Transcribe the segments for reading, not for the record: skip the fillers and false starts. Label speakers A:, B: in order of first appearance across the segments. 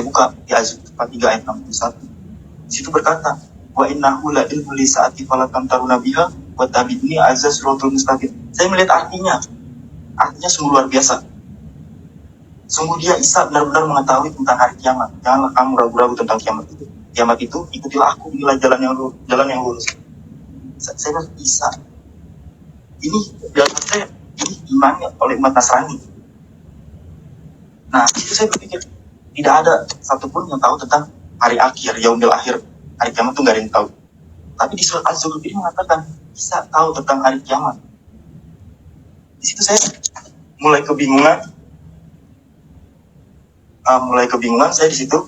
A: buka di Az-Zukhruf 3 ayat 61. Di situ berkata, wa innahu la ilmu li saati falakam taruna biha wa tabi'ni azza suratul mustaqim. Saya melihat artinya sungguh luar biasa. Sungguh dia Isa benar-benar mengetahui tentang hari kiamat. Janganlah kamu ragu-ragu tentang kiamat itu. Kiamat itu, ikutilah aku, inilah jalan yang lurus. Saya bilang, Isa, ini dalam saya, ini imannya oleh umat Nasrani. Nah, itu saya berpikir, tidak ada satupun yang tahu tentang hari akhir, yaumil akhir, hari kiamat itu nggak ada yang tahu. Tapi di surat Az-Zukhruf ini mengatakan, Isa tahu tentang hari kiamat. Di situ saya mulai kebingungan. Saya di situ.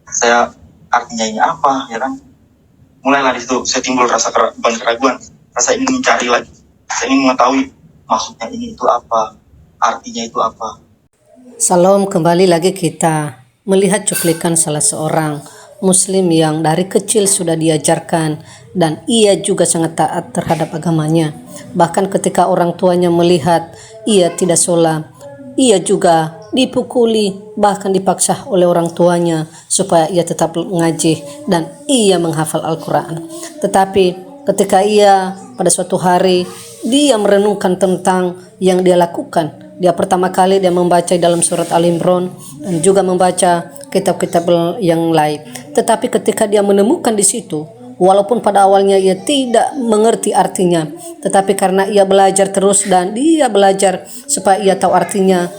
A: Saya artinya ini apa, ya kan? Mulailah di situ saya timbul rasa keraguan, rasa ingin mencari lagi. Saya ingin mengetahui maksudnya ini itu apa, artinya itu apa.
B: Salam, kembali lagi kita melihat cuplikan salah seorang muslim yang dari kecil sudah diajarkan dan ia juga sangat taat terhadap agamanya. Bahkan ketika orang tuanya melihat ia tidak sholat, ia juga dipukuli, bahkan dipaksa oleh orang tuanya supaya ia tetap mengaji dan ia menghafal Al-Quran. Tetapi ketika ia pada suatu hari dia merenungkan tentang yang dia lakukan, dia pertama kali dia membaca dalam surat Al-Imran dan juga membaca kitab-kitab yang lain. Tetapi ketika dia menemukan di situ, walaupun pada awalnya ia tidak mengerti artinya, tetapi karena ia belajar terus dan dia belajar supaya ia tahu artinya,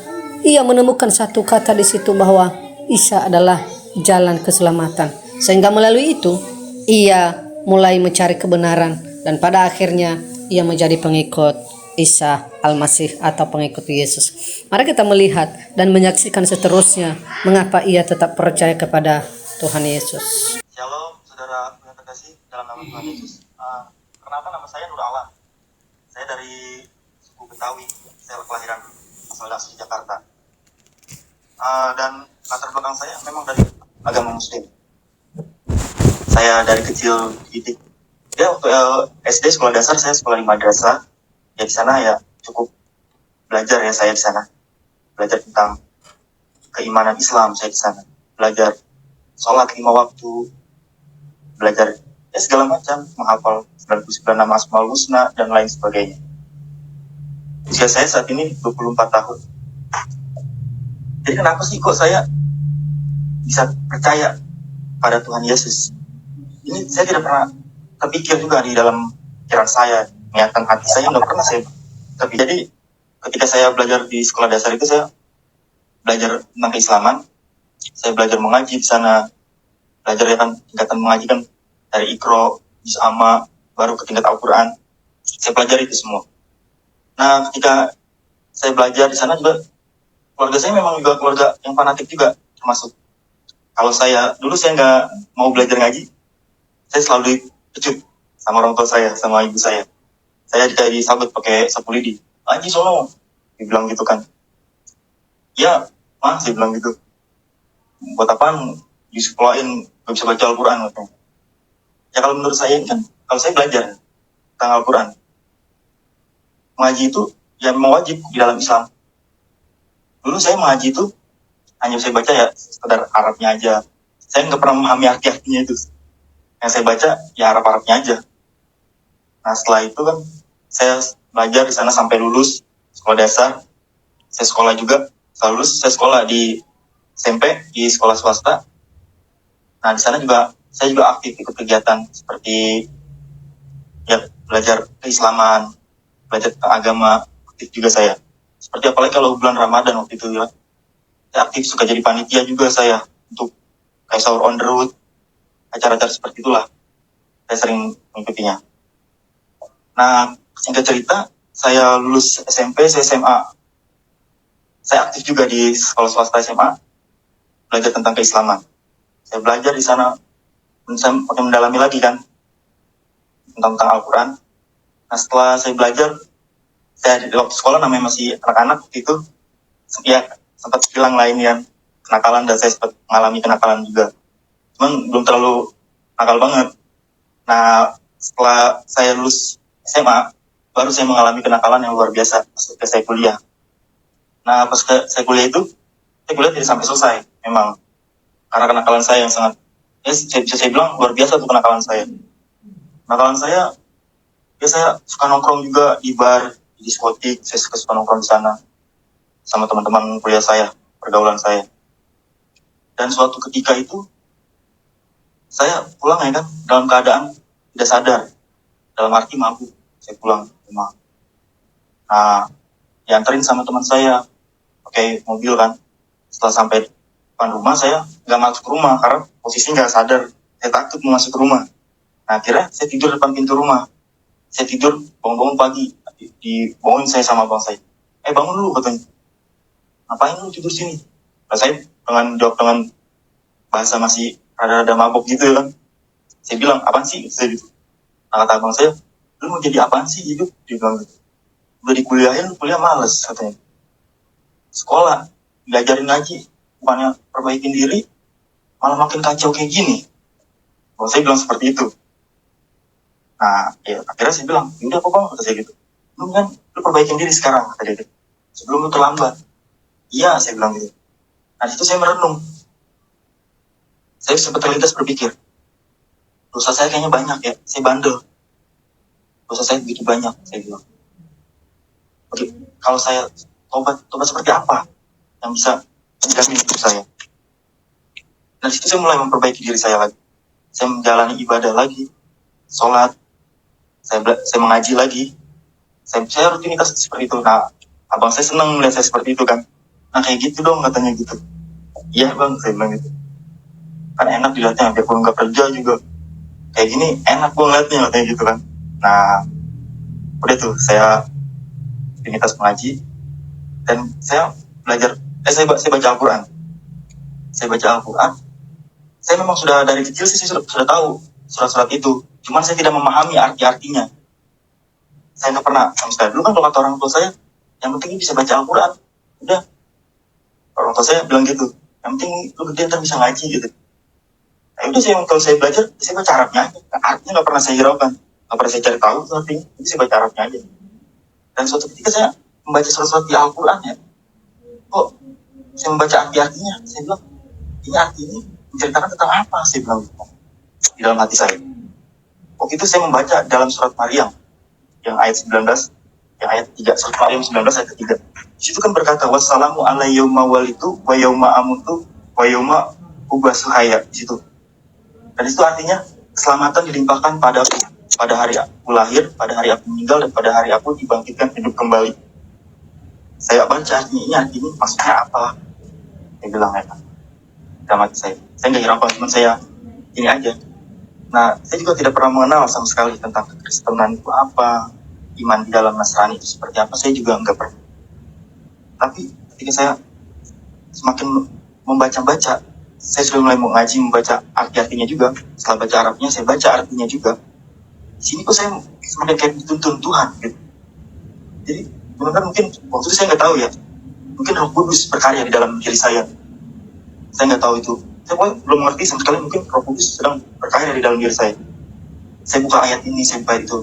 B: ia menemukan satu kata di situ bahwa Isa adalah jalan keselamatan. Sehingga melalui itu ia mulai mencari kebenaran dan pada akhirnya ia menjadi pengikut Isa Al-Masih atau pengikut Yesus. Mari kita melihat dan menyaksikan seterusnya mengapa ia tetap percaya kepada Tuhan Yesus.
A: Shalom saudara yang terkasih dalam nama Tuhan Yesus. Kenapa nama saya Nur Alam? Saya dari suku Betawi. Saya kelahiran asal asli Jakarta. Dan latar belakang saya memang dari agama Muslim. Saya dari kecil dididik. Ya waktu SD sekolah dasar saya sekolah di madrasah. Ya di sana ya cukup belajar ya saya di sana. Belajar tentang keimanan Islam saya di sana. Belajar sholat 5 waktu. Belajar ya segala macam, menghafal 99 nama Asmaul Husna dan lain sebagainya. Usia saya saat ini 24 tahun. Jadi kenapa sih kok saya bisa percaya pada Tuhan Yesus? Ini saya tidak pernah terpikir juga di dalam pikiran saya, niatan hati saya nggak pernah saya. Tapi jadi ketika saya belajar di sekolah dasar itu saya belajar tentang keislaman, saya belajar mengaji di sana, belajar ya kan tingkatan mengaji kan dari Iqra, juz amma, baru ke tingkat Al-Quran. Saya pelajari itu semua. Nah ketika saya belajar di sana juga keluarga saya memang juga keluarga yang fanatik juga termasuk. Kalau saya dulu saya nggak mau belajar ngaji, saya selalu dipecut sama orang tua saya, sama ibu saya. Saya disabet pakai sapu lidi. Ngaji sono, dibilang gitu kan. Ya, saya bilang gitu. Buat apaan disekolahin gak bisa baca Al-Quran? Ya kalau menurut saya kan, kalau saya belajar tentang Al-Quran, mengaji itu ya memang wajib di dalam Islam. Dulu saya mengaji itu hanya saya baca ya sekedar Arabnya aja. Saya nggak pernah memahami arti-artinya itu. Yang saya baca ya Arab-Arabnya aja. Nah setelah itu kan saya belajar di sana sampai lulus sekolah dasar. Saya sekolah juga, setelah lulus saya sekolah di SMP di sekolah swasta. Nah di sana juga saya juga aktif ikut kegiatan seperti ya belajar keislaman, belajar tentang agama, aktif juga saya. Seperti apalagi kalau bulan Ramadan waktu itu ya, saya aktif suka jadi panitia juga saya untuk kayak sahur on the road, acara-acara seperti itulah. Saya sering mengikutinya. Nah, singkat cerita, saya lulus SMP, saya SMA. Saya aktif juga di sekolah swasta SMA, belajar tentang keislaman. Saya belajar di sana, dan saya makin mendalami lagi kan, tentang Al-Quran. Nah, setelah saya belajar, saya di waktu sekolah namanya masih anak-anak itu, ya sempat hilang lain yang kenakalan dan saya sempat mengalami kenakalan juga. Cuman belum terlalu nakal banget. Nah, setelah saya lulus SMA, baru saya mengalami kenakalan yang luar biasa pas saya kuliah. Nah, pas saya kuliah itu, saya kuliah tidak sampai selesai. memang karena kenakalan saya yang sangat, bisa saya bilang luar biasa tuh kenakalan saya. Kenakalan saya, saya suka nongkrong juga di bar, di diskotik, saya suka nongkrong di sana sama teman-teman kuliah saya, pergaulan saya. Dan suatu ketika itu saya pulang ya kan dalam keadaan tidak sadar, dalam arti mabuk. Saya pulang ke rumah. Nah, dianterin sama teman saya pakai mobil kan. Setelah sampai depan rumah, saya nggak masuk ke rumah karena posisi nggak sadar. Saya takut mau masuk ke rumah. Nah, akhirnya saya tidur depan pintu rumah. Saya tidur, bangun-bangun pagi, dibangunin saya sama abang saya. Bangun dulu katanya. Ngapain lu tidur sini? Nah, saya jawab dengan bahasa masih rada-rada mabok gitu kan. Saya bilang, apaan sih? Saya gitu. Nah, kata abang saya, lu mau jadi apaan sih hidup? Dia bilang gitu. Udah dikuliahin, kuliah males katanya. Sekolah, diajarin lagi, bukannya perbaikin diri, malah makin kacau kayak gini. Abang saya bilang seperti itu. Nah, ya akhirnya saya bilang, udah apa bang, kata saya gitu. Lu kan, lu perbaikin diri sekarang, kata dia gitu. Sebelum lu terlambat. Iya, saya bilang gitu. Nah, itu saya merenung. Saya sempat terlintas berpikir, dosa saya kayaknya banyak ya, saya bandel. Dosa saya begitu banyak, saya bilang. Oke, kalau saya tobat seperti apa yang bisa menjamin hidup saya? Dan situ saya mulai memperbaiki diri saya lagi. Saya menjalani ibadah lagi, sholat, saya mengaji lagi. Saya rutinitas seperti itu. Nah, abang saya senang melihat saya seperti itu kan. Nah, kayak gitu dong katanya gitu. Iya bang, saya bilang gitu. Kan enak dilihatnya, biarpun nggak kerja juga. Kayak gini enak gue ngeliatnya katanya gitu kan. Nah, udah tuh saya rutinitas mengaji. Dan saya belajar, saya baca Al-Quran. Saya baca Al-Quran. Saya memang sudah dari kecil sih sudah tahu surat-surat itu. Cuman saya tidak memahami arti-artinya. Saya nggak pernah sama sekali. Dulu kan kalau kata orang tua saya, yang penting bisa baca Al-Quran. Udah. Orang tua saya bilang gitu. Yang penting lu gede ntar bisa ngaji gitu. Nah, udah kalau saya belajar, saya baca Arabnya aja. Artinya nggak pernah saya hiraukan. Nggak pernah saya cari tahu artinya. Jadi saya baca Arabnya aja. Dan suatu ketika saya membaca surat-surat di Al-Quran ya. Kok saya membaca arti-artinya? Saya bilang, ini arti ini menceritakan tentang apa? Saya bilang gitu. Di dalam hati saya. Waktu itu saya membaca dalam surat Maryam yang ayat 19, yang ayat 3, surat Maryam 19 ayat 3. Di situ kan berkata wassalamu ala yauma walitu wa yauma amutu wa yauma ubasuhaya di situ. Dan itu artinya keselamatan dilimpahkan padaku pada hari aku lahir, pada hari aku meninggal, dan pada hari aku dibangkitkan hidup kembali. Saya baca artinya ini maksudnya apa? Saya bilang ya kan. Dalam hati saya nggak hiraukan, cuma saya ini aja. Nah, saya juga tidak pernah mengenal sama sekali tentang kekristenan itu apa, iman di dalam Nasrani itu seperti apa, saya juga nggak pernah. Tapi ketika saya semakin membaca-baca, saya sudah mulai mengaji, membaca arti-artinya juga. Setelah baca Arabnya, saya baca artinya juga. Di sini kok saya semakin kayak dituntun Tuhan gitu. Jadi, benar mungkin waktu itu saya nggak tahu ya, mungkin Roh Kudus berkarya di dalam diri saya. Saya nggak tahu itu. Saya belum mengerti sama sekali, mungkin Roh Kudus sedang berkarya di dalam diri saya. Saya buka ayat ini, saya buka itu.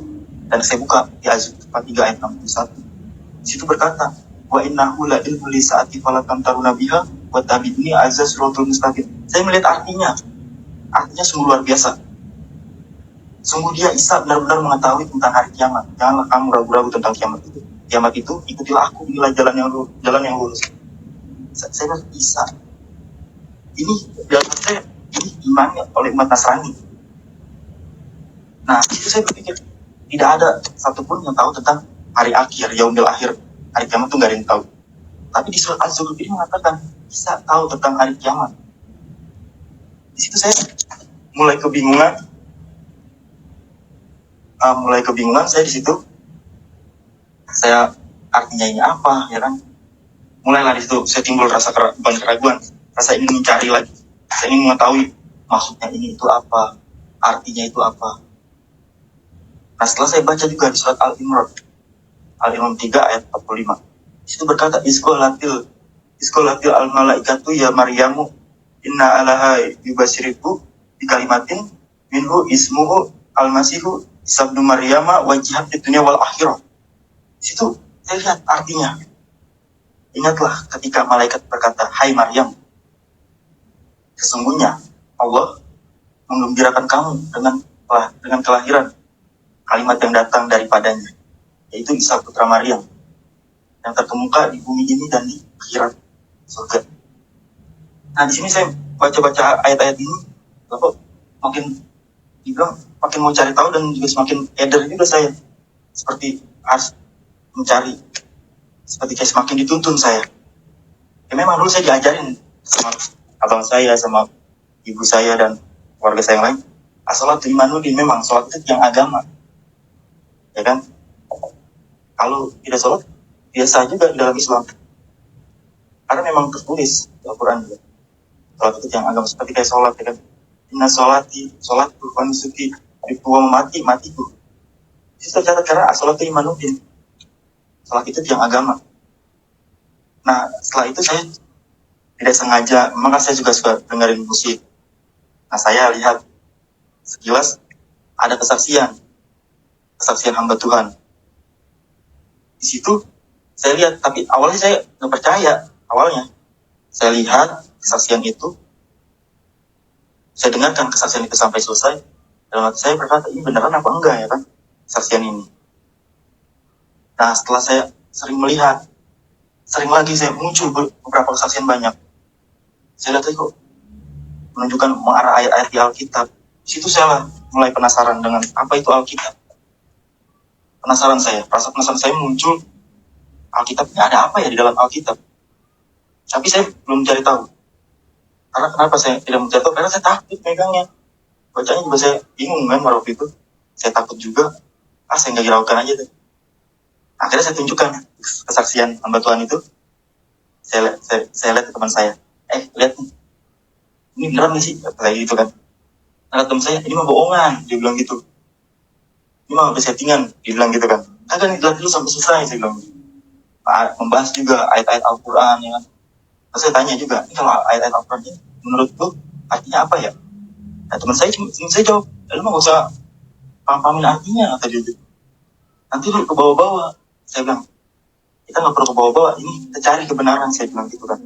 A: Dan saya buka di Azab 43 ayat 61. Di situ berkata, wa innahu la ilmu li sa'ati falakam taruna biha wa tabi'ni azza suratul mustaqim. Saya melihat artinya. Artinya sungguh luar biasa. Sungguh dia Isa benar-benar mengetahui tentang hari kiamat. Janganlah kamu ragu-ragu tentang kiamat itu. Kiamat itu, ikutilah aku, inilah jalan yang lurus. Saya bilang, Isa. Ini dalam saya, ini imannya oleh umat Nasrani. Nah, itu saya berpikir, tidak ada satupun yang tahu tentang hari akhir, yaumil akhir. Hari kiamat itu nggak ada yang tahu. Tapi di surat Az-Zukhruf ini mengatakan, bisa tahu tentang hari kiamat. Di situ saya mulai kebingungan. Saya di situ. Saya artinya ini apa, ya kan? Mulailah di situ saya timbul rasa keraguan, rasa ingin mencari lagi. Saya ingin mengetahui maksudnya ini itu apa, artinya itu apa. Nah, setelah saya baca juga di surat Al-Imran 3 ayat 45. Itu berkata, Iskolatil al-malaikatu ya Maryamu inna alaha yubasiriku di kalimatin minhu ismuhu al-masihu isabnu Maryama wajihat di dunia wal akhirah. Di situ saya lihat artinya. Ingatlah ketika malaikat berkata, hai Maryam, Sesungguhnya Allah menggembirakan kamu dengan kelahiran kalimat yang datang daripadanya, yaitu Isa putra Maryam, yang terkemuka di bumi ini dan di akhirat surga. Nah, di sini saya baca-baca ayat-ayat ini, kok makin dibilang makin mau cari tahu dan juga semakin eder juga saya, seperti harus mencari, seperti kayak semakin dituntun saya. Ya memang dulu saya diajarin sama abang saya, sama ibu saya dan keluarga saya yang lain, as-sholatu imanuddin, memang sholat itu yang agama, ya kan? Kalau tidak sholat biasa juga di dalam Islam, karena memang tertulis di Al-Quran juga sholat itu yang agama, seperti kayak sholat, ya kan? Inna sholatku wa nusuki wa matiku. Itu tercatat karena as-sholatu imanuddin, sholat itu yang agama. Nah, setelah itu saya tidak sengaja, maka saya juga suka dengerin musik. Nah, saya lihat sekilas ada kesaksian hamba Tuhan. Di situ saya lihat, tapi awalnya saya nggak percaya. Awalnya saya lihat kesaksian itu, saya dengarkan kesaksian itu sampai selesai. Dalam hati saya berkata, ini beneran apa enggak ya kan kesaksian ini. Nah, setelah saya sering melihat, sering lagi saya muncul beberapa kesaksian banyak. Saya lihat kok menunjukkan mengarah ayat-ayat di Alkitab. Di situ saya mulai penasaran dengan apa itu Alkitab. Rasa penasaran saya muncul, Alkitabnya ada apa ya di dalam Alkitab. Tapi saya belum cari tahu. Karena kenapa saya tidak mencari tahu? Karena saya takut megangnya. Bacanya juga saya bingung kan waktu itu. Saya takut juga. Saya nggak hiraukan aja deh. Akhirnya saya tunjukkan kesaksian hamba Tuhan itu. Saya lihat ke teman saya. Lihat nih. Ini beneran gak sih? Kayak gitu kan. Nah, teman saya, ini mah bohongan. Dia bilang gitu. Ini mah settingan. Dia bilang gitu kan. Kagak nih, lihat dulu sampai selesai. Saya bilang. Membahas juga ayat-ayat Al-Quran ya kan. Terus saya tanya juga, ini kalau ayat-ayat Al-Quran ini menurut lu artinya apa ya? Nah, teman saya jawab, lu mah gak usah paham-pahamin artinya, kata dia gitu. Nanti lu ke bawah-bawah. Saya bilang, kita gak perlu ke bawah-bawah, ini kita cari kebenaran, saya bilang gitu kan.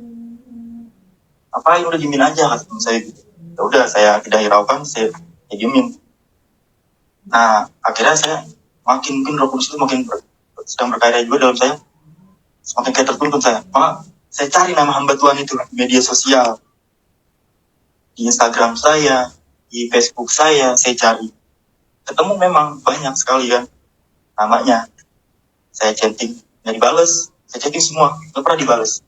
A: Apa udah diemin aja, kata teman saya gitu. Ya udah, saya tidak hiraukan, saya diemin. Nah, akhirnya saya mungkin Roh Kudus itu sedang berkarya juga dalam saya, semakin kayak tertuntun saya. Maka saya cari nama hamba Tuhan itu di media sosial, di Instagram saya, di Facebook saya cari. Ketemu memang banyak sekali kan namanya. Saya chatting, nggak dibales. Saya chatting semua, nggak pernah dibales.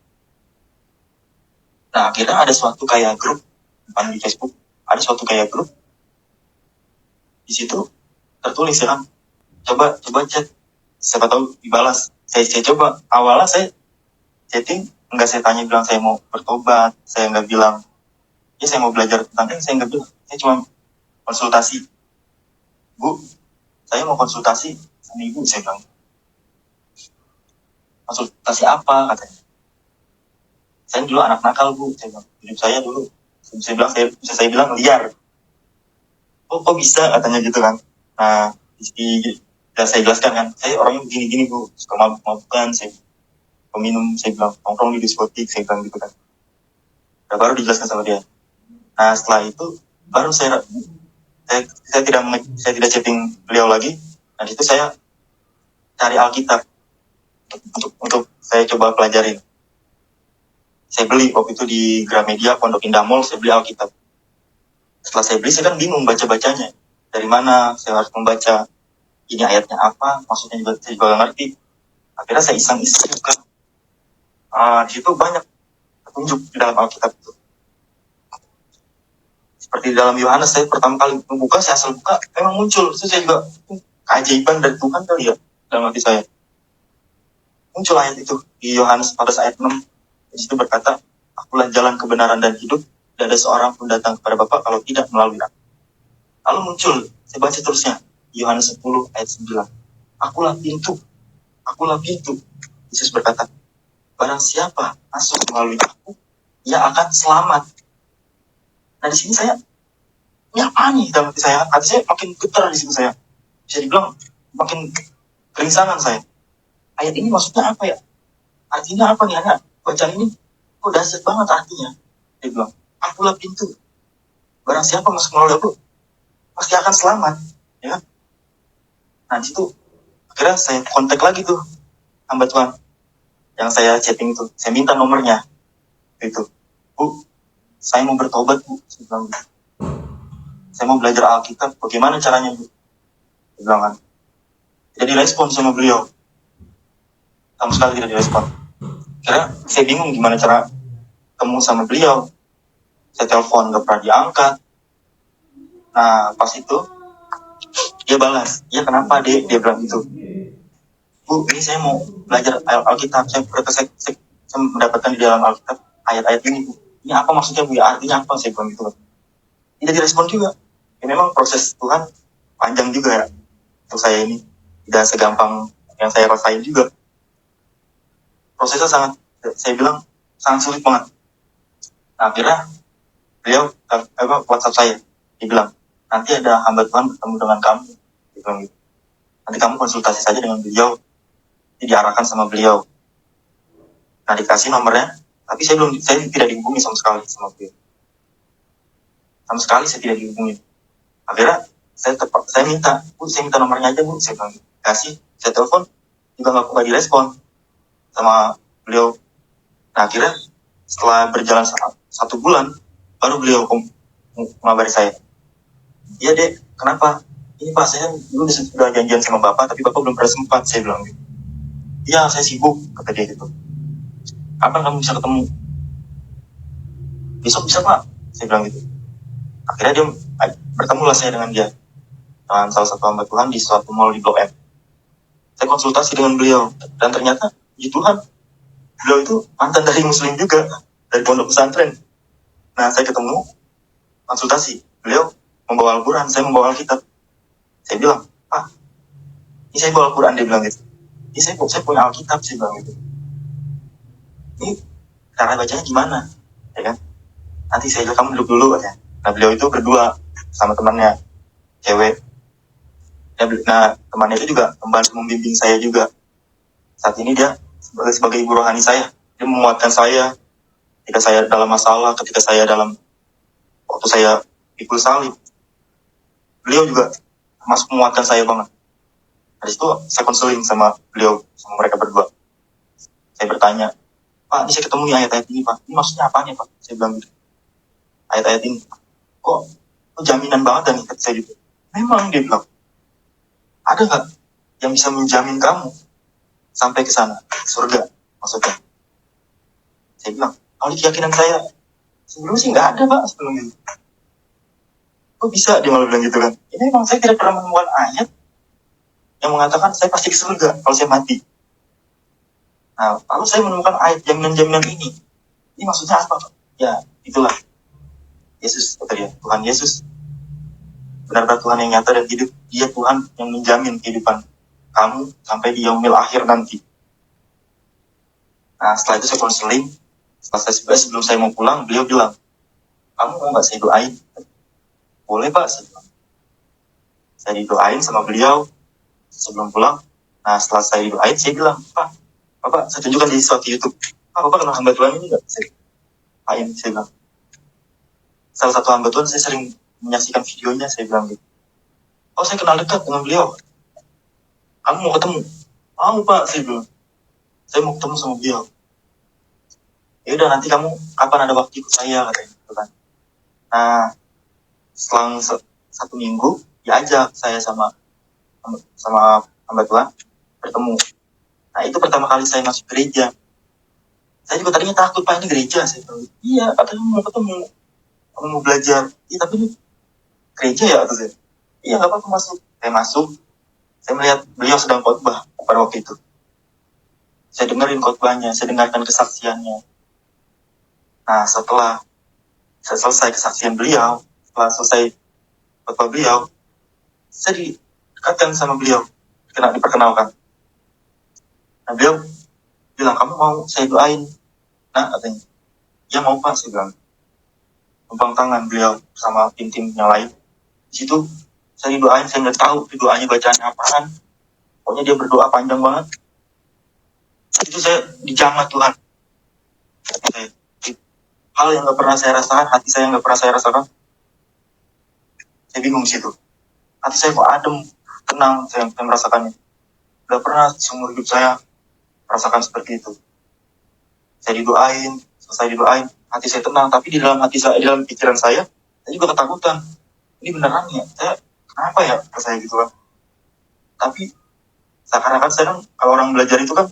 A: Nah, akhirnya ada suatu kayak grup, bukan di Facebook, ada suatu kayak grup. Di situ tertulis ya kan, coba chat, siapa tahu dibalas. Saya coba, awalnya saya chatting, nggak saya tanya bilang saya mau bertobat, saya nggak bilang, ya saya mau belajar tentang ini, saya nggak bilang. Saya cuma konsultasi. Bu, saya mau konsultasi sama ibu, saya bilang. Konsultasi apa, katanya. Saya dulu anak nakal, Bu, saya bilang. Hidup saya dulu, saya bilang liar. Kok bisa, katanya gitu kan. Nah, saya jelaskan kan, saya orangnya begini-gini, Bu, suka mabuk-mabukan, saya peminum, saya bilang, nongkrong di diskotik, saya bilang gitu kan. Nah, baru dijelaskan sama dia. Nah, setelah itu, baru saya tidak chatting beliau lagi. Nah, itu saya cari Alkitab untuk saya coba pelajarin. Saya beli waktu itu di Gramedia, Pondok Indah Mall, saya beli Alkitab. Setelah saya beli, saya kan bingung baca-bacanya. Dari mana saya harus membaca, ini ayatnya apa, maksudnya juga saya juga ngerti. Akhirnya saya iseng-iseng buka. Di situ banyak petunjuk di dalam Alkitab itu. Seperti di dalam Yohanes, saya pertama kali membuka, saya asal buka, memang muncul. Itu saya juga keajaiban dari Tuhan kali ya, dalam hati saya. Muncul ayat itu di Yohanes pada ayat 6. Di situ berkata, akulah jalan kebenaran dan hidup, tidak ada seorang pun datang kepada Bapa kalau tidak melalui aku. Lalu muncul, saya baca terusnya, Yohanes 10 ayat 9. Akulah pintu. Yesus berkata, barang siapa masuk melalui aku, ia akan selamat. Nah, di sini saya, ini apa nih dalam hati saya? Hati saya makin getar di situ saya. Bisa dibilang makin keringsangan saya. Ayat ini maksudnya apa ya? Artinya apa nih anak? Bacaan ini kok dahsyat banget artinya. Dia bilang, ampunlah pintu. Barang siapa masuk melalui aku, pasti akan selamat. Ya. Nah, di situ akhirnya saya kontak lagi tuh hamba Tuhan yang saya chatting itu. Saya minta nomornya. Gitu. Bu, saya mau bertobat, Bu. Saya bilang gitu. Saya mau belajar Alkitab. Bagaimana caranya, Bu? Saya bilang kan. Tidak direspon sama beliau. Sama sekali tidak direspon. Akhirnya saya bingung gimana cara ketemu sama beliau. Saya telepon, gak pernah diangkat. Nah, pas itu dia balas, ya kenapa dek? Dia bilang gitu. Bu, ini saya mau belajar Alkitab. Saya mendapatkan di dalam Alkitab ayat-ayat ini, Bu. Ini apa maksudnya, Bu? Ya, artinya apa? Saya bilang gitu. Tidak direspon juga. Ya, memang proses Tuhan panjang juga ya. Untuk saya ini tidak segampang yang saya rasain juga. Prosesnya sangat, saya bilang sangat sulit banget. Nah, akhirnya beliau WhatsApp saya, dia bilang, nanti ada hamba Tuhan bertemu dengan kamu. Dia bilang gitu. Nanti kamu konsultasi saja dengan beliau. Diarahkan sama beliau. Nah, dikasih nomornya, tapi saya tidak dihubungi sama sekali sama beliau. Sama sekali saya tidak dihubungi. Akhirnya saya minta, Bu, saya minta nomornya aja, Bu. Saya bilang, kasih, saya telepon, juga nggak direspon sama beliau. Nah, akhirnya setelah berjalan 1 bulan, baru beliau mengabari saya. Iya dek, kenapa? Ini Pak, saya dulu sudah janjian sama Bapak, tapi Bapak belum pernah sempat, saya bilang gitu. Iya, saya sibuk, kata dia gitu. Kapan kamu bisa ketemu? Besok bisa Pak, saya bilang gitu. Akhirnya dia bertemulah saya dengan dia, dengan salah satu hamba Tuhan di suatu mall di Blok M. Saya konsultasi dengan beliau, dan ternyata ya Tuhan, beliau itu mantan dari Muslim juga, dari pondok pesantren. Nah, saya ketemu, konsultasi, beliau membawa Al-Quran, saya membawa Alkitab. Saya bilang, Pak, ini saya bawa Al-Quran, dia bilang gitu. Ini saya punya Alkitab, saya bilang gitu. Ini cara bacanya gimana? Ya kan? Nanti saya bilang, kamu duduk dulu, ya. Nah, beliau itu berdua sama temannya, cewek. Nah, temannya itu juga membantu membimbing saya juga. Saat ini dia sebagai ibu rohani saya. Dia menguatkan saya ketika saya dalam masalah, ketika saya waktu saya pikul salib. Beliau juga masuk menguatkan saya banget. Dari situ saya konseling sama beliau, sama mereka berdua. Saya bertanya, Pak, ini saya ketemu nih ayat-ayat ini, Pak. Ini maksudnya apanya, Pak? Saya bilang gitu. Ayat-ayat ini. Kok jaminan banget dan ikat saya gitu. Memang dia bilang, ada nggak yang bisa menjamin kamu sampai ke sana, surga maksudnya? Saya bilang, kalau keyakinan saya sebelumnya sih nggak ada, Pak, sebelumnya. Kok bisa dia malah bilang gitu kan? Ini memang saya tidak pernah menemukan ayat yang mengatakan saya pasti ke surga kalau saya mati. Nah, lalu saya menemukan ayat jaminan-jaminan ini. Ini maksudnya apa, Pak? Ya, itulah Yesus, kata dia, Tuhan Yesus. Benar-benar Tuhan yang nyata dan hidup. Dia Tuhan yang menjamin kehidupan kamu sampai di yaumil akhir nanti. Nah, setelah itu saya konseling. Sebelum saya mau pulang, beliau bilang, kamu mau nggak saya doain? Boleh, Pak. Saya didoain sama beliau sebelum pulang. Nah, setelah saya didoain, saya bilang, Pak, Bapak, saya tunjukkan di suatu YouTube. Pak, Bapak kenal hamba Tuhan ini nggak? Saya bilang. Salah satu hamba Tuhan, saya sering menyaksikan videonya, saya bilang gitu. Oh, saya kenal dekat dengan beliau. Kamu mau ketemu? Mau, Pak, saya bilang. Saya mau ketemu sama beliau. Ya udah, nanti kamu kapan ada waktu ikut saya, katanya gitu kan. Nah, selang 1 minggu, diajak saya sama hamba Tuhan bertemu. Nah, itu pertama kali saya masuk gereja. Saya juga tadinya takut, Pak, ini gereja. Saya bilang, iya, katanya mau ketemu, kamu mau belajar. Iya, tapi ini gereja ya, kata saya. Iya, nggak apa-apa, masuk. Saya masuk, saya melihat beliau sedang khotbah pada waktu itu. Saya dengerin khotbahnya, saya dengarkan kesaksiannya. Nah, setelah selesai kesaksian beliau, setelah selesai khotbah beliau, saya didekatkan sama beliau, diperkenalkan. Nah, beliau bilang, kamu mau saya doain? Nah, katanya, ya mau, Pak, saya bilang. Tumpang tangan beliau sama tim-tim yang lain. Di situ saya didoain, saya nggak tahu doanya bacaannya apaan. Pokoknya dia berdoa panjang banget. Itu saya dijamah Tuhan. Saya hal yang gak pernah saya rasakan, hati saya yang gak pernah saya rasakan. Saya bingung di situ. Hati saya kok adem, tenang, saya merasakannya. Gak pernah seumur hidup saya merasakan seperti itu. Saya didoain, selesai didoain, hati saya tenang. Tapi di dalam hati saya, di dalam pikiran saya juga ketakutan. Ini beneran ya? Saya kenapa ya saya gitu kan? Tapi seakan-akan saya kan, kalau orang belajar itu kan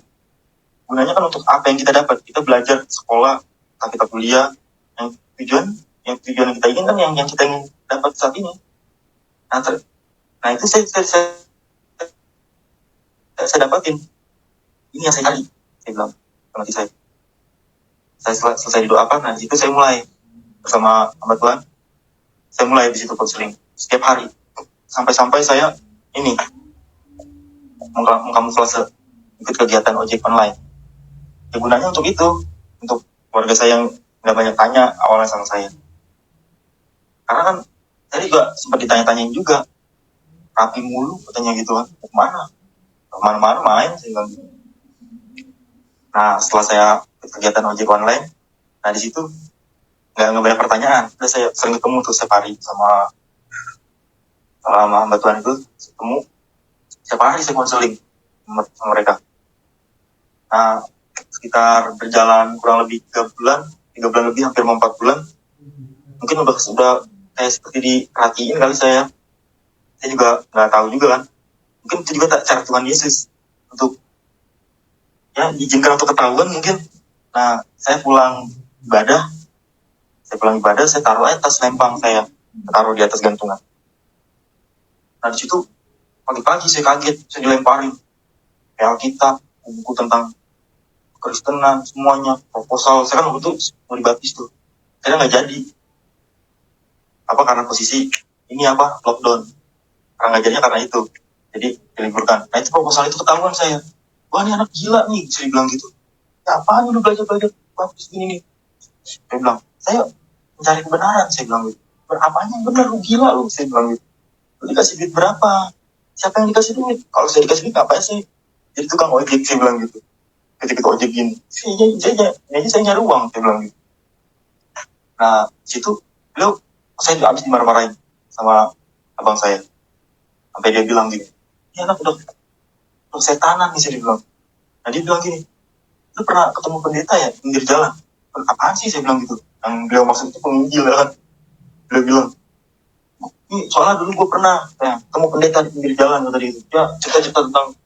A: gunanya kan untuk apa yang kita dapat. Kita belajar sekolah, kita kuliah, yang tujuan kita ingin kan yang kita ingin dapat saat ini. Nah itu saya dapatin. Ini yang saya cari, saya bilang sama hati saya. Saya selesai didoakan, nah di situ saya mulai bersama hamba Tuhan. Saya mulai di situ konseling setiap hari sampai saya ini mengkamuflase ikut kegiatan ojek online. Ya gunanya untuk itu, untuk keluarga saya yang nggak banyak tanya awalnya sama saya. Karena kan tadi juga sempat ditanya-tanyain juga, rapi mulu katanya gitu kan, mau kemana-mana main, saya bilang gitu. Nah setelah saya ikut kegiatan ojek online, nah di situ nggak banyak pertanyaan. Udah saya sering ketemu tuh setiap hari sama hamba Tuhan itu, ketemu setiap hari saya konseling sama mereka. Nah sekitar berjalan kurang lebih 3 bulan lebih, hampir 4 bulan. Mungkin udah kayak seperti diperhatiin kali saya juga nggak tahu juga kan. Mungkin itu juga cara Tuhan Yesus untuk ya diizinkan untuk ketahuan mungkin. Nah saya pulang ibadah, saya taruh aja tas lempang saya, taruh di atas gantungan. Nah di situ pagi-pagi saya kaget, saya dilemparin kayak Alkitab, buku tentang Kristenan, semuanya, proposal. Saya kan waktu itu mau dibaptis tuh, saya nggak jadi. Karena posisi ini lockdown. Karena nggak jadinya karena itu, jadi diliburkan. Nah itu proposal itu ketahuan saya. Wah ini anak gila nih, saya bilang gitu. Ya apaan lu belajar baptis gini nih? Saya bilang, saya mencari kebenaran, saya bilang gitu. Apanya yang benar, lu gila lu, saya bilang gitu. Lu dikasih duit berapa? Siapa yang dikasih duit? Kalau saya dikasih duit ngapain sih? Jadi tukang ojek, saya bilang gitu. Ketika ojek gini, saya nyari uang, saya bilang gitu. Nah situ saya habis dimarah-marahin sama abang saya, sampai dia bilang gini, ini anak udah setanan nih, saya bilang. Nah dia bilang gini, lu pernah ketemu pendeta ya pinggir jalan? Apaan sih, saya bilang gitu. Yang beliau maksud itu penginjil kan. Beliau bilang, ini soalnya dulu gue pernah ketemu pendeta di pinggir jalan, kata dia gitu. Ya cerita-cerita tentang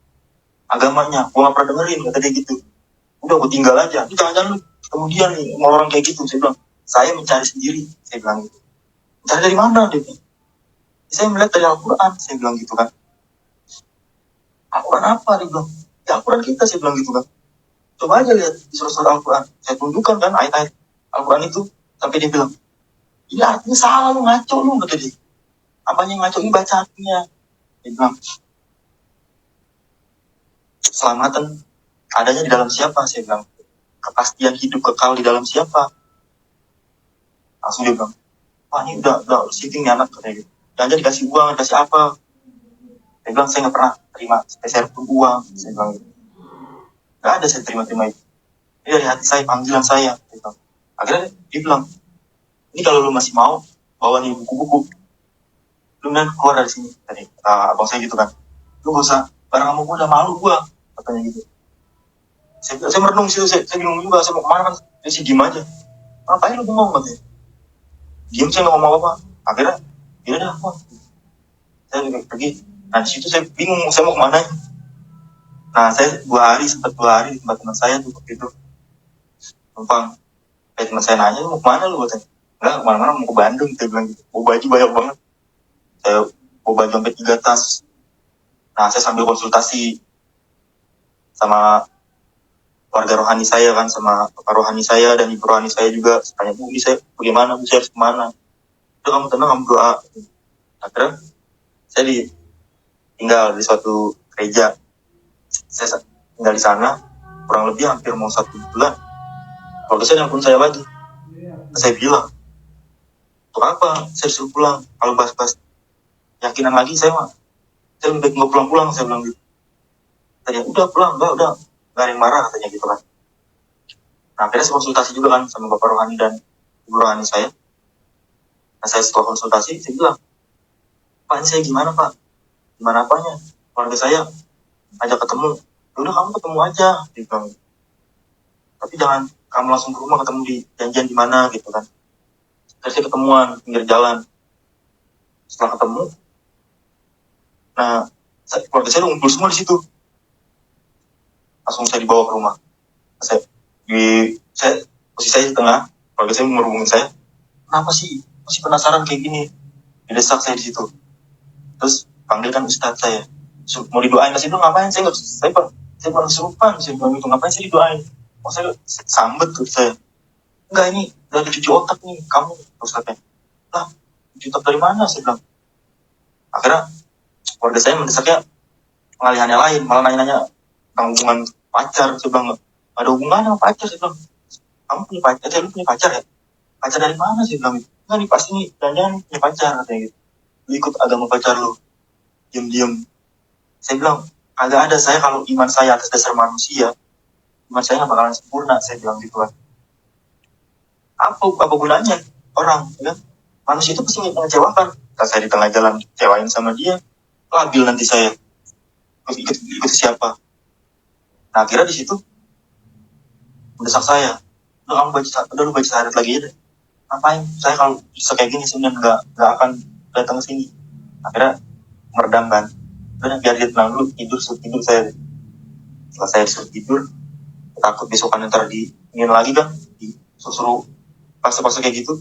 A: agamanya, gue gak pernah dengerin, kata dia gitu. Udah gue tinggal aja, ini jangan-jangan lu ketemu dia nih, mau orang kayak gitu. Saya bilang, saya mencari sendiri, saya bilang gitu. Mencari dari mana, dia bilang. Saya melihat dari Al-Quran, saya bilang gitu kan. Al-Quran apa, dia bilang. Ya Al-Quran kita, saya bilang gitu kan. Coba aja lihat di surat-surat Al-Quran. Saya tunjukkan kan ayat-ayat Al-Quran itu, sampai dia bilang, ini artinya salah, lu ngaco lu, kata dia. Apanya ngaco, ini bacaannya. Dia bilang, keselamatan adanya di dalam siapa, saya bilang. Kepastian hidup kekal di dalam siapa. Langsung dia bilang, wah ini udah sitting nih anak, katanya gitu. Jangan dikasih uang, dikasih apa. Saya bilang, saya gak pernah terima spesial uang, saya bilang gitu. Gak ada saya terima itu. Ini dari hati saya, panggilan saya, gitu. Akhirnya dia bilang, ini kalau lu masih mau bawa nih buku-buku, lu kan keluar dari sini tadi, abang saya gitu kan. Lu gak usah bareng sama gue, udah malu gue, katanya gitu. Saya merenung sih, saya bingung juga, saya mau kemana kan. Dia sih diem aja. Ngapain lu bengong, katanya. Diem, saya gak ngomong apa. Akhirnya ya udah, saya pergi. Nah di situ saya bingung, saya mau kemana. Nah saya sempat 2 hari di tempat teman saya tuh waktu itu numpang. Teman saya nanya, mau kemana lu, katanya. Enggak, kemana-mana, mau ke Bandung, dia bilang gitu. Bawa baju banyak banget, saya bawa baju sampai 3 tas. Nah saya sambil konsultasi sama keluarga rohani saya kan, sama bapak rohani saya dan ibu rohani saya juga. Tanya, Bu, ini saya bagaimana, Bu, saya harus kemana? Udah kamu tenang, kamu doa. Akhirnya saya tinggal di suatu gereja. Saya tinggal di sana kurang lebih hampir mau 1 bulan. Kalau saya nelfon saya lagi, saya bilang, untuk apa saya suruh pulang? Kalau bahas-bahas yakinan lagi, saya lebih baik nggak pulang-pulang, saya bilang gitu. Tanya, udah pulang, udah nggak ada yang marah, katanya gitu kan. Nah akhirnya saya konsultasi juga kan sama bapak rohani dan ibu rohani saya. Nah, saya setelah konsultasi, saya bilang, Pak, ini saya gimana Pak? Gimana apanya? Keluarga saya ajak ketemu. Ya udah kamu ketemu aja, dia bilang. Tapi jangan kamu langsung ke rumah ketemu di janjian di mana gitu kan. Terus saya ketemuan pinggir jalan. Setelah ketemu, nah keluarga saya udah ngumpul semua di situ. Langsung saya dibawa ke rumah. Saya posisi saya di tengah, keluarga saya merhubungin saya. Kenapa sih? Masih penasaran kayak gini? Didesak saya di situ. Terus panggilkan ustadz saya. Mau didoain ke situ ngapain? Saya pernah kesurupan. Saya bilang gitu, ngapain saya didoain? Oh, saya sambet tuh saya. Enggak, ini udah dicuci otak nih kamu, ustadznya. Lah, cuci otak dari mana? Saya bilang. Akhirnya keluarga saya mendesaknya pengalihannya lain, malah nanya-nanya tentang hubungan pacar. Saya bilang, ada hubungannya sama pacar. Saya bilang, kamu punya pacar? Lu punya pacar ya? Pacar dari mana? Saya bilang, enggak nih, pasti nih, jangan punya pacar. Katanya gitu. Lu ikut agama pacar lu, diem-diem. Saya bilang, agak ada. Saya kalau iman saya atas dasar manusia, iman saya nggak bakalan sempurna. Saya bilang gitu kan. Apa gunanya orang, ya? Manusia itu pasti mengecewakan. Kalau saya di tengah jalan kecewain sama dia, labil nanti saya. Ikut siapa? Nah, akhirnya di situ mendesak saya. Udah lu baca syahadat lagi aja. Ngapain? Saya kalau bisa kayak gini sebenarnya nggak akan datang ke sini. Akhirnya meredam kan. Udah biar dia tenang dulu, tidur saya. Setelah saya disuruh tidur, takut besokan ntar ingin lagi kan, disuruh paksa-paksa kayak gitu.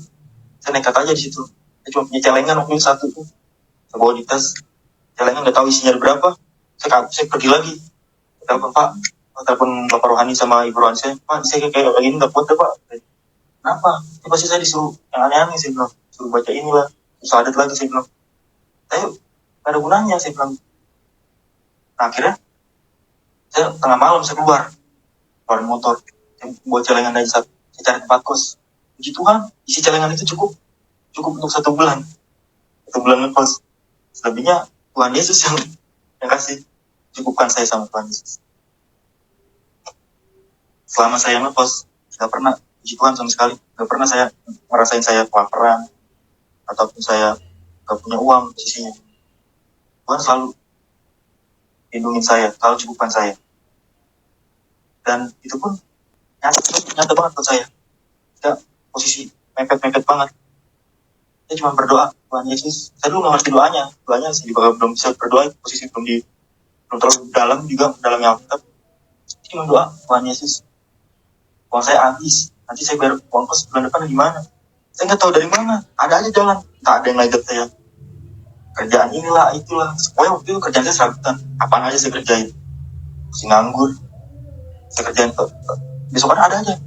A: Saya nekat aja di situ. Saya cuma punya celengan waktu itu satu tuh. Saya bawa di tas. Celengan nggak tahu isinya berapa. Saya pergi lagi. Telepon Pak. Telepon Bapak Rohani sama Ibu Rohani saya. Pak, saya kayak gini nggak kuat deh Pak. Kenapa? Ini pasti saya disuruh yang aneh-aneh, saya bilang. Suruh baca inilah. Syahadat lagi, saya bilang. Saya nggak ada gunanya, saya bilang. Nah, akhirnya saya tengah malam saya keluar motor. Saya bawa celengan dari saya cari tempat kos. Puji Tuhan, isi celengan itu cukup untuk 1 bulan. 1 bulan ngekos. Selebihnya Tuhan Yesus yang kasih. Cukupkan saya sama Tuhan Yesus. Selama saya ngekos, nggak pernah, puji Tuhan sama sekali, nggak pernah saya ngerasain saya kelaparan ataupun saya nggak punya uang posisinya. Tuhan selalu lindungin saya, selalu cukupkan saya. Dan itu pun nyata banget buat saya. Kita posisi mepet banget. Saya cuma berdoa, Tuhan Yesus. Saya dulu nggak ngerti doanya sih, belum bisa berdoa, posisi belum terlalu dalam juga, dalamnya Alkitab. Cuma doa, Tuhan Yesus, uang saya habis, nanti saya bayar uang kos bulan depan gimana? Saya nggak tahu dari mana, ada aja jalan, tak ada yang ngajak saya. Kerjaan inilah, itulah. Pokoknya waktu itu kerjaan saya serabutan, apaan aja saya kerjain. Masih nganggur, saya kerjain, besokan ada aja.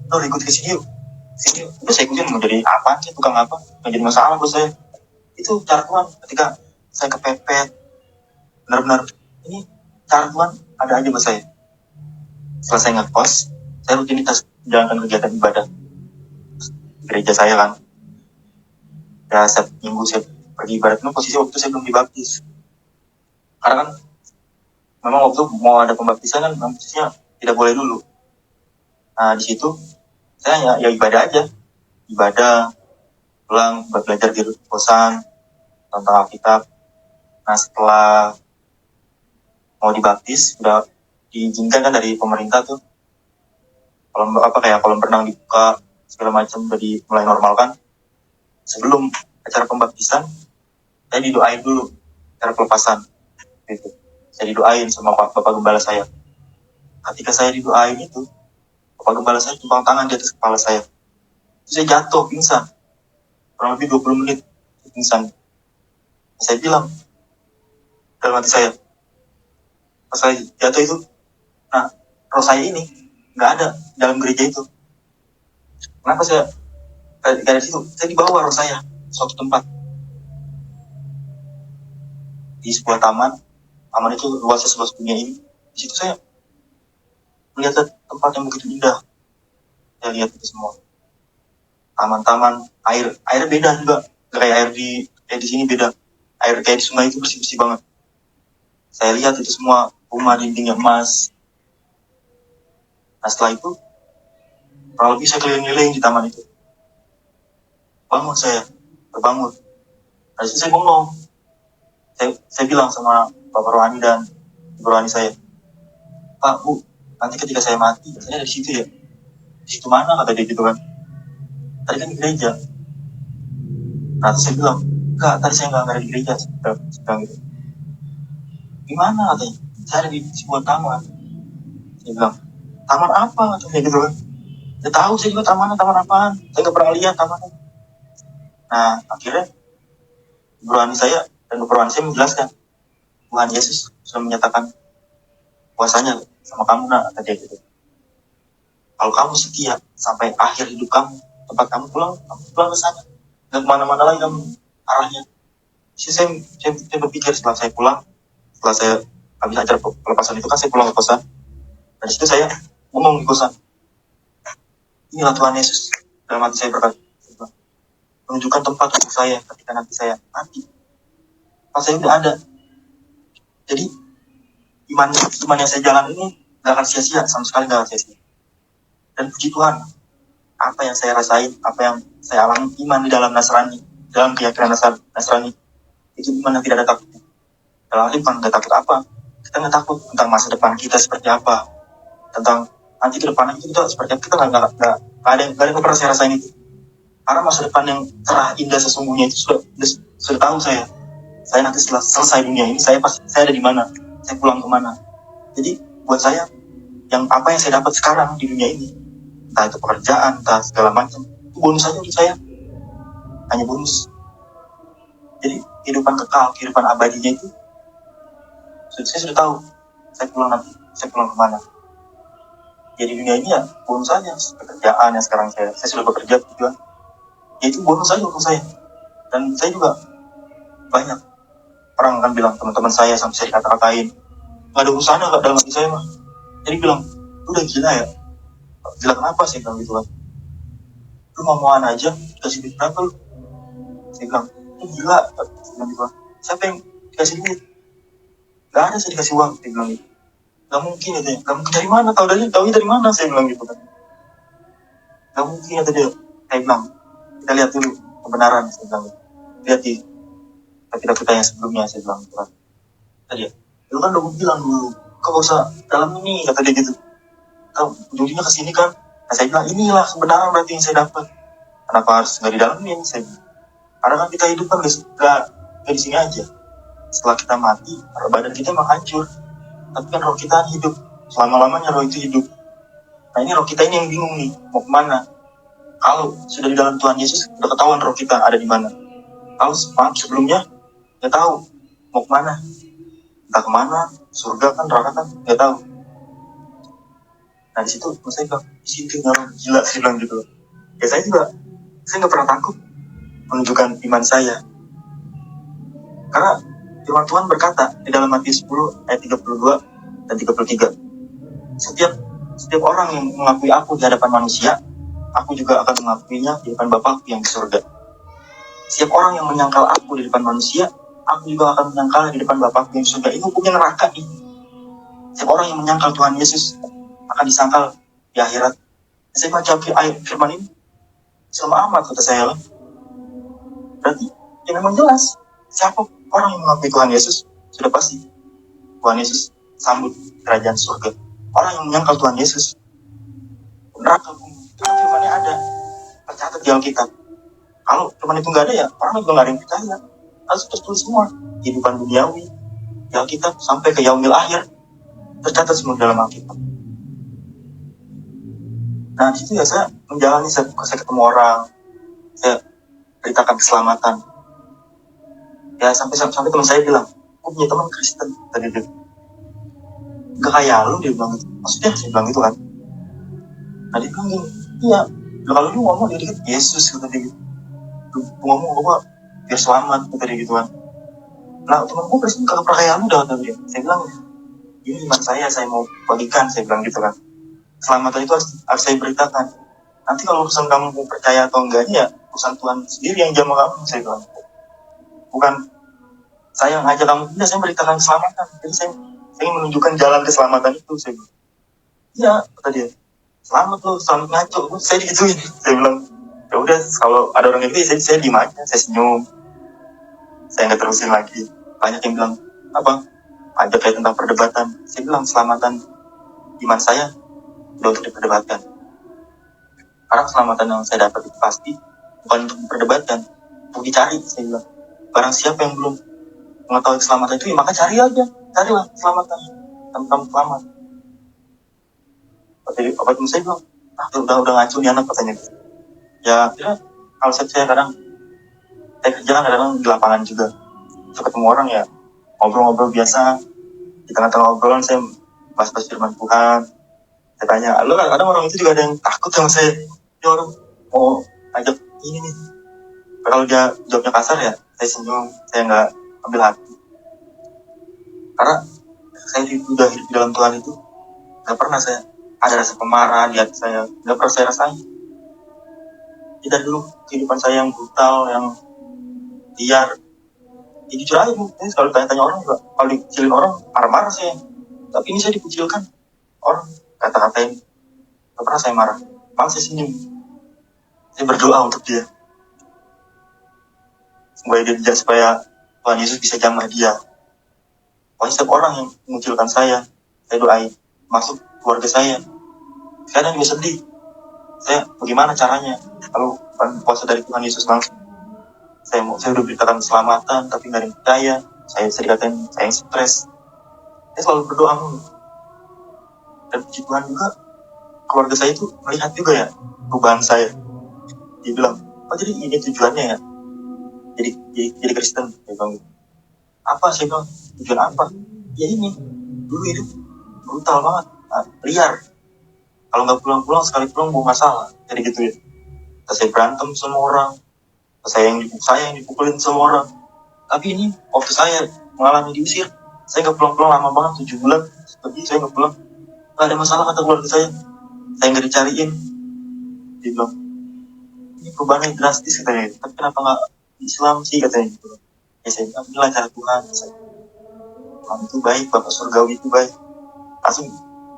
A: Lo ikut ke sini yuk. Itu saya ikutin, mau jadi apa, tukang apa, nggak jadi masalah buat saya. Itu cara Tuhan, ketika saya kepepet, benar-benar, ini cara Tuhan ada aja buat saya. Setelah saya ngekos, saya rutinitas menjalankan kegiatan ibadah gereja saya kan. Ya, setiap minggu saya pergi ibadah. Itu posisi waktu saya belum dibaptis. Karena kan memang waktu mau ada pembaptisan kan memang posisinya tidak boleh dulu. Nah, di situ saya ya ibadah aja. Ibadah, pulang, belajar di kosan, tentang Alkitab. Nah, setelah mau dibaptis, udah diizinkan kan dari pemerintah tuh. Kolam renang dibuka, segala macam udah mulai normal kan. Sebelum acara pembaptisan, saya didoain dulu acara pelepasan gitu. Saya didoain sama Bapak Gembala saya. Ketika saya didoain itu, Bapak Gembala saya tumpang tangan di atas kepala saya. Terus saya jatuh, pingsan. Kurang lebih 20 menit pingsan. Saya bilang dalam hati saya, pas saya jatuh itu, nah, roh saya ini nggak ada dalam gereja itu. Kenapa saya dari situ? Saya dibawa roh saya suatu tempat di sebuah taman. Taman itu luasnya seluas dunia ini. Di situ saya melihat tempat yang begitu indah. Saya lihat itu semua. Taman-taman, air beda juga. Kayak air di sini beda. Air kayak di sungai itu bersih-bersih banget. Saya lihat itu semua, rumah dindingnya emas. Nah, setelah itu kurang lebih saya keliling-keliling di taman itu. bangun saya, terbangun. Dari situ saya bengong. Saya bilang sama Bapak Rohani dan Ibu Rohani saya, Pak, Bu, nanti ketika saya mati, saya ada di situ ya. Di situ mana, kata dia gitu kan. Tadi kan di gereja. Nah, terus saya bilang, enggak, tadi saya nggak ada di gereja. Saya bilang gitu. Gimana, katanya? Saya ada di sebuah taman. Saya bilang, taman apa, katanya gitu kan. Saya tahu saya juga taman apaan. Saya nggak pernah lihat tamannya. Nah, akhirnya Ibu Rohani saya dan Bapak Rohani saya menjelaskan, Tuhan Yesus sudah menyatakan kuasanya sama kamu, nak, kata dia gitu. Kalau kamu setia sampai akhir hidup kamu, tempat kamu pulang ke sana. Nggak kemana-mana lagi kamu arahnya. Saya berpikir setelah saya pulang, setelah saya habis acara pelepasan itu kan saya pulang ke kosan. Dan situ saya ngomong di kosan, inilah Tuhan Yesus. Dalam hati saya berkata, menunjukkan tempat untuk saya ketika nanti saya mati. Pas saya udah ada. Jadi iman yang saya jalan ini gak akan sia-sia, sama sekali gak akan sia-sia. Dan puji Tuhan, apa yang saya rasain, apa yang saya alami, iman di dalam Nasrani, dalam keyakinan Nasrani, itu iman yang tidak ada takutnya. Dalam arti bukan gak takut apa, kita gak takut tentang masa depan kita seperti apa, tentang nanti ke depannya kita seperti apa, kita gak ada yang pernah saya rasain itu. Karena masa depan yang cerah indah sesungguhnya itu sudah tahu saya. Saya nanti setelah selesai dunia ini, saya ada di mana, saya pulang kemana. Jadi buat saya, apa yang saya dapat sekarang di dunia ini, entah itu pekerjaan, entah segala macam, itu bonus saja untuk saya, hanya bonus. Jadi kehidupan kekal, kehidupan abadinya itu, saya sudah tahu, saya pulang kemana. Jadi dunia ini ya bonus saja, pekerjaan yang sekarang saya sudah bekerja juga, ya itu bonus saja untuk saya. Dan saya juga banyak orang akan bilang, teman-teman saya sampai saya dikata-katain, nggak ada urusannya nggak dalam hati saya mah. Jadi bilang, lu udah gila ya? Gila kenapa? Saya bilang gitu kan. Lu mau-mauan aja, dikasih duit berapa lu? Saya bilang, lu gila. Saya bilang gitu kan. Siapa yang dikasih duit? Gak ada saya dikasih uang. Saya bilang gitu. Gak mungkin ya dia. Gak mungkin dari mana? Taunya dari mana? Saya bilang gitu kan. Gak mungkin ya dia. Saya bilang, kita lihat dulu kebenaran. Saya bilang gitu. Lihat di kita yang sebelumnya. Saya bilang gitu kan. Tadi ya, lu kan udah bilang dulu, kau gak usah dalam ini, kata dia gitu. Kau ujungnya kesini kan. Nah, saya bilang, inilah kebenaran berarti yang saya dapat. Kenapa harus nggak di dalam ini? Saya bilang, karena kan kita hidup kan gak di sini aja. Setelah kita mati, badan kita emang hancur. Tapi kan roh kita hidup. Selama-lamanya roh itu hidup. Nah ini roh kita ini yang bingung nih, mau kemana? Kalau sudah di dalam Tuhan Yesus, udah ketahuan roh kita ada di mana. Kalau sebelumnya, nggak tahu mau kemana. Entah kemana, surga kan, neraka kan, nggak tahu. Nah di situ saya bilang, di situ orang gila, saya bilang gitu. Ya saya nggak pernah takut menunjukkan iman saya. Karena firman Tuhan berkata di dalam Matius 10 ayat 32 dan 33, setiap orang yang mengakui aku di hadapan manusia, aku juga akan mengakuinya di depan Bapakku yang di surga. Setiap orang yang menyangkal aku di depan manusia, aku juga akan menyangkal di depan Bapakku yang di surga. Ini hukumnya neraka ini. Setiap orang yang menyangkal Tuhan Yesus akan disangkal di akhirat. Saya baca ayat firman ini, sama amat kata saya. Berarti ya memang jelas, siapa orang yang mengakui Tuhan Yesus, sudah pasti Tuhan Yesus sambut kerajaan surga. Orang yang menyangkal Tuhan Yesus, neraka pun, karena firmannya ada, tercatat di Alkitab. Kalau firman itu nggak ada ya, orang juga nggak ada yang percaya. Harus tertulis semua, kehidupan duniawi, di Alkitab, sampai ke yaumil akhir, tercatat semua dalam Alkitab. Nah di situ ya saya menjalani, saya ketemu orang, saya beritakan keselamatan. Ya sampai teman saya bilang, aku punya teman Kristen tadi dia. Gak kayak lu, dia bilang gitu. Maksudnya saya bilang gitu kan. Nah dia bilang gini, iya, kalau lu ngomong dikit Yesus kata dia gitu. Lu ngomong apa biar selamat kata dia gitu kan. Nah teman gue Kristen kagak pernah kayak lu dah kata dia. Saya bilang, ini iman saya mau bagikan, saya bilang gitu kan. Keselamatan itu harus saya beritakan. Nanti kalau urusan kamu mau percaya atau enggaknya, ya urusan Tuhan sendiri yang jamu kamu, saya bilang. Bukan saya ngajak kamu, tidak, saya beritakan keselamatan. Jadi saya ingin menunjukkan jalan keselamatan itu, saya bilang. Iya, kata dia. Selamat lo, selamat ngaco. Saya digituin. Saya bilang, ya udah, kalau ada orang yang gitu saya diem aja, saya senyum, saya nggak terusin lagi. Banyak yang bilang apa, ada kayak tentang perdebatan. Saya bilang keselamatan iman saya udah untuk diperdebatkan, karena keselamatan yang saya dapat itu pasti bukan untuk diperdebatkan, untuk dicari. Saya bilang barang siapa yang belum mengetahui keselamatan itu, ya maka carilah keselamatan, tentang selamat. Jadi Bapak Ibu saya bilang, udah ngaco nih anak, katanya. Ya kalau saya kadang saya kerja kadang di lapangan juga, suka ketemu orang ya, ngobrol-ngobrol biasa. Di tengah-tengah obrolan saya bahas-bahas firman Tuhan. Saya tanya, lo kadang orang itu juga ada yang takut sama saya. Dia orang mau ajak ini nih. Kalau dia jawabnya kasar ya, saya senyum, saya nggak ambil hati. Karena saya udah hidup di dalam Tuhan itu, nggak pernah saya ada rasa kemarahan di hati saya, nggak pernah saya rasain. Kita dulu kehidupan saya yang brutal, yang liar. Ya jujur aja Bu, ini kalau tanya-tanya orang juga, kalau dikucilin orang marah-marah saya. Tapi ini saya dikucilkan orang, kata-katain, nggak pernah saya marah, malah saya senyum. Saya berdoa untuk dia, supaya Tuhan Yesus bisa jamah dia. Pokoknya setiap orang yang mengucilkan saya doain masuk keluarga saya. Kadang juga sedih, saya bagaimana caranya kalau puasa dari Tuhan Yesus langsung. Saya udah beritakan keselamatan tapi nggak ada yang percaya. Saya dikatain saya yang stres. Saya selalu berdoa dan puji Tuhan juga, keluarga saya itu melihat juga ya perubahan saya. Dia bilang, oh jadi ini tujuannya ya, jadi Kristen. Dia bilang, apa? Saya bilang, tujuan apa? Ya ini, dulu hidup brutal banget, liar. Kalau nggak pulang-pulang, sekali pulang bawa masalah, jadi gitu ya. Terus saya berantem sama orang, saya yang dipukulin sama orang. Tapi ini waktu saya mengalami diusir, saya nggak pulang-pulang lama banget, 7 bulan lebih saya nggak pulang. Nggak ada masalah kata keluarga saya nggak dicariin. Dia bilang, ini perubahannya drastis katanya, tapi kenapa nggak Islam sih katanya gitu. Ya saya bilang, inilah cara Tuhan. Tuhan itu baik, Bapak Surgawi itu baik. Langsung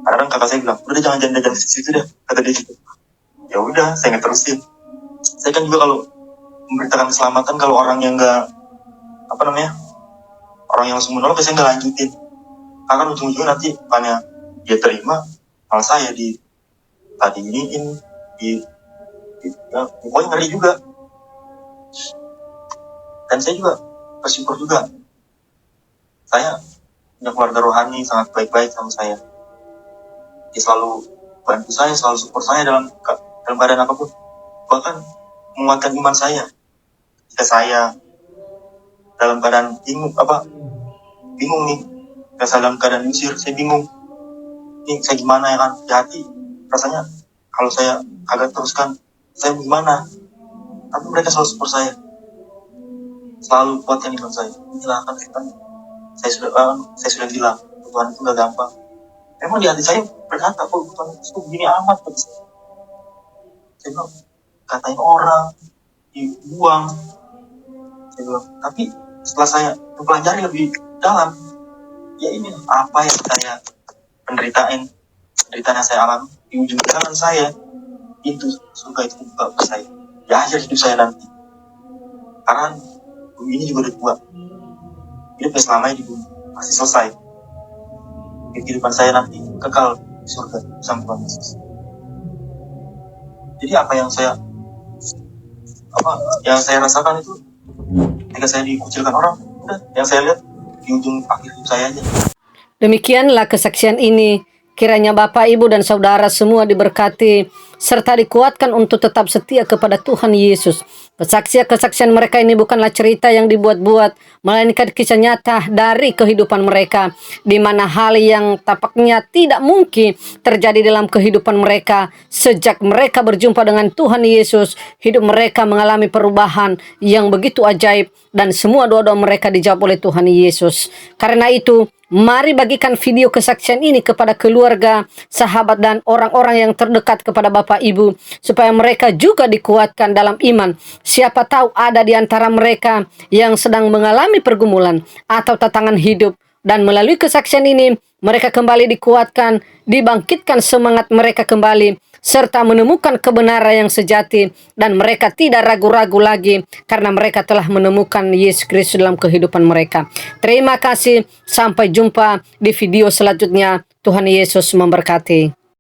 A: kadang kakak saya bilang, udah jangan jalan-jalan ke situ dah, kata dia gitu. Ya udah, saya nggak terusin. Saya kan juga kalau memberitakan keselamatan, kalau orang yang nggak orang yang langsung menolak, saya nggak lanjutin. Karena ujung-ujungnya nanti bukannya dia terima, malah saya pokoknya ngeri juga. Dan saya juga bersyukur juga, saya punya keluarga rohani sangat baik-baik sama saya. Dia selalu bantu saya, selalu support saya dalam keadaan apapun, bahkan menguatkan iman saya. Jika saya dalam keadaan bingung nih, jika saya dalam keadaan diusir, saya bingung, ini saya gimana ya kan, di hati rasanya kalau saya agak teruskan, saya gimana. Tapi mereka selalu support saya, selalu kuatkan iman saya. Inilah kan saya sudah bilang, Tuhan itu gak gampang. Memang di hati saya berkata, kok Tuhan itu begini amat. Saya bilang, katain orang, dibuang. Saya bilang, tapi setelah saya mempelajari lebih dalam, ya ini apa yang saya penderitaan yang saya alami, di ujung tangan saya itu surga itu buka untuk saya di akhir hidup saya nanti. Karena bumi ini juga udah tua, hidupnya selamanya di bumi pasti selesai. Kehidupan saya nanti kekal di surga bersama Tuhan Yesus. Jadi apa yang saya rasakan itu, ketika saya dikucilkan orang, udah yang saya lihat di ujung akhir hidup saya aja.
B: Demikianlah kesaksian ini. Kiranya Bapak, Ibu, dan Saudara semua diberkati serta dikuatkan untuk tetap setia kepada Tuhan Yesus. Kesaksian mereka ini bukanlah cerita yang dibuat-buat, melainkan kisah nyata dari kehidupan mereka, di mana hal yang tampaknya tidak mungkin terjadi dalam kehidupan mereka. Sejak mereka berjumpa dengan Tuhan Yesus, hidup mereka mengalami perubahan yang begitu ajaib, dan semua doa-doa mereka dijawab oleh Tuhan Yesus. Karena itu, mari bagikan video kesaksian ini kepada keluarga, sahabat, dan orang-orang yang terdekat kepada Bapak Ibu, supaya mereka juga dikuatkan dalam iman. Siapa tahu ada di antara mereka yang sedang mengalami pergumulan atau tantangan hidup, dan melalui kesaksian ini mereka kembali dikuatkan, dibangkitkan semangat mereka kembali, serta menemukan kebenaran yang sejati, dan mereka tidak ragu-ragu lagi karena mereka telah menemukan Yesus Kristus dalam kehidupan mereka. Terima kasih, sampai jumpa di video selanjutnya. Tuhan Yesus memberkati.